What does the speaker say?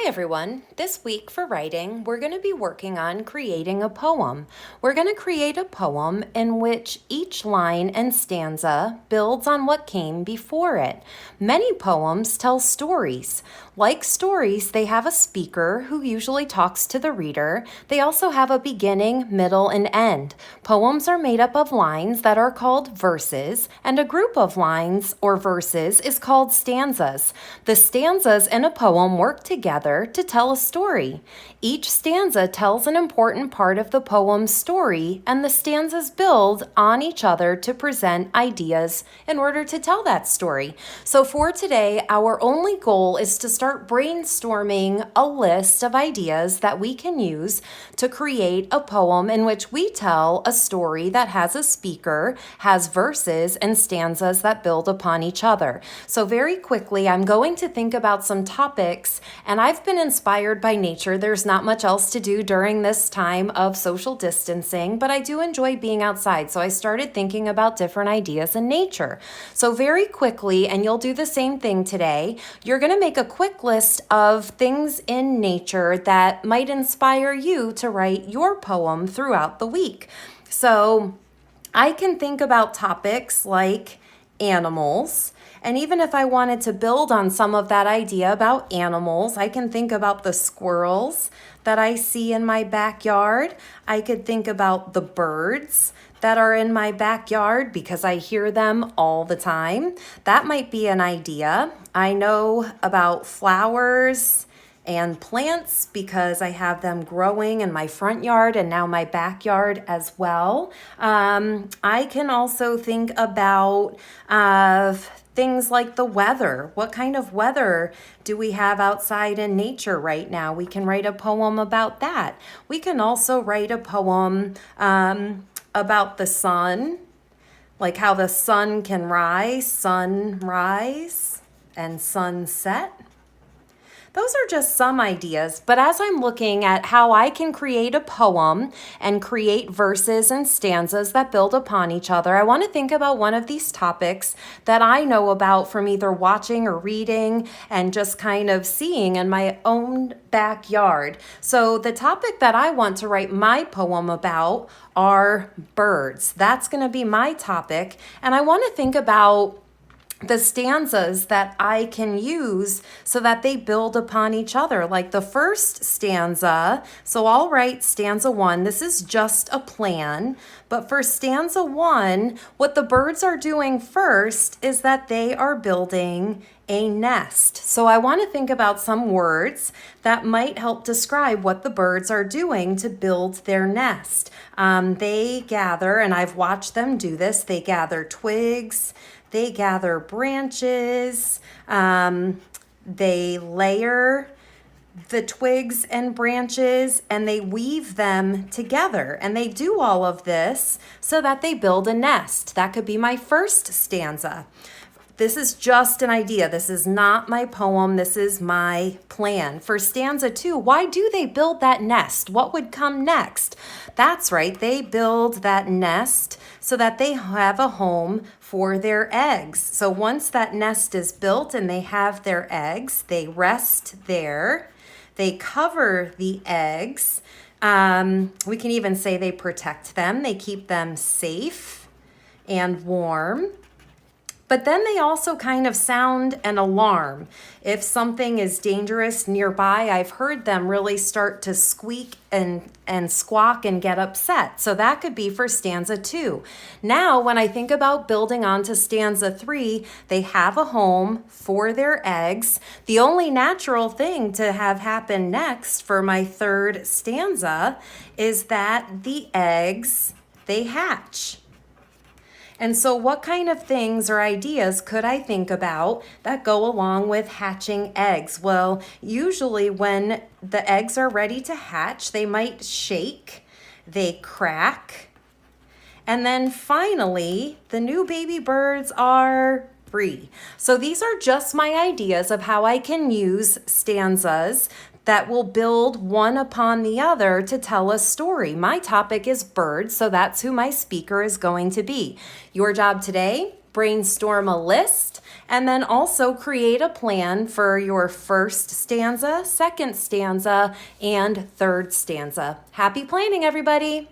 Hi everyone. This week for writing, we're going to be working on creating a poem. We're going to create a poem in which each line and stanza builds on what came before it. Many poems tell stories. Like stories, they have a speaker who usually talks to the reader. They also have a beginning, middle, and end. Poems are made up of lines that are called verses, and a group of lines or verses is called stanzas. The stanzas in a poem work together to tell a story. Each stanza tells an important part of the poem's story, and the stanzas build on each other to present ideas in order to tell that story. So for today, our only goal is to start brainstorming a list of ideas that we can use to create a poem in which we tell a story that has a speaker, has verses, and stanzas that build upon each other. So very quickly, I'm going to think about some topics, and I've been inspired by nature. There's not much else to do during this time of social distancing, but I do enjoy being outside, so I started thinking about different ideas in nature. So very quickly, and you'll do the same thing today, you're going to make a quick list of things in nature that might inspire you to write your poem throughout the week. So I can think about topics like animals. And even if I wanted to build on some of that idea about animals, I can think about the squirrels that I see in my backyard. I could think about the birds that are in my backyard because I hear them all the time. That might be an idea. I know about flowers and plants because I have them growing in my front yard and now my backyard as well. I can also think about things like the weather. What kind of weather do we have outside in nature right now? We can write a poem about that. We can also write a poem about the sun, like how the sun can rise, sunrise, and sunset. Those are just some ideas, but as I'm looking at how I can create a poem and create verses and stanzas that build upon each other, I want to think about one of these topics that I know about from either watching or reading and just kind of seeing in my own backyard. So the topic that I want to write my poem about are birds. That's going to be my topic, and I want to think about the stanzas that I can use so that they build upon each other. Like the first stanza, so I'll write stanza 1. This is just a plan, but for stanza 1, what the birds are doing first is that they are building a nest. So I want to think about some words that might help describe what the birds are doing to build their nest. They gather, and I've watched them do this, they gather twigs, they gather branches, they layer the twigs and branches, and they weave them together. And they do all of this so that they build a nest. That could be my first stanza. This is just an idea. This is not my poem. This is my plan. For stanza 2, why do they build that nest? What would come next? That's right. They build that nest so that they have a home for their eggs. So once that nest is built and they have their eggs, they rest there. They cover the eggs. We can even say they protect them. They keep them safe and warm. But then they also kind of sound an alarm. If something is dangerous nearby, I've heard them really start to squeak and squawk and get upset. So that could be for stanza 2. Now, when I think about building onto stanza 3, they have a home for their eggs. The only natural thing to have happen next for my third stanza is that the eggs, they hatch. And so what kind of things or ideas could I think about that go along with hatching eggs? Well, usually when the eggs are ready to hatch, they might shake, they crack, and then finally, the new baby birds are free. So these are just my ideas of how I can use stanzas that will build one upon the other to tell a story. My topic is birds, so that's who my speaker is going to be. Your job today, brainstorm a list And then also create a plan for your first stanza, second stanza, and third stanza. Happy planning, everybody!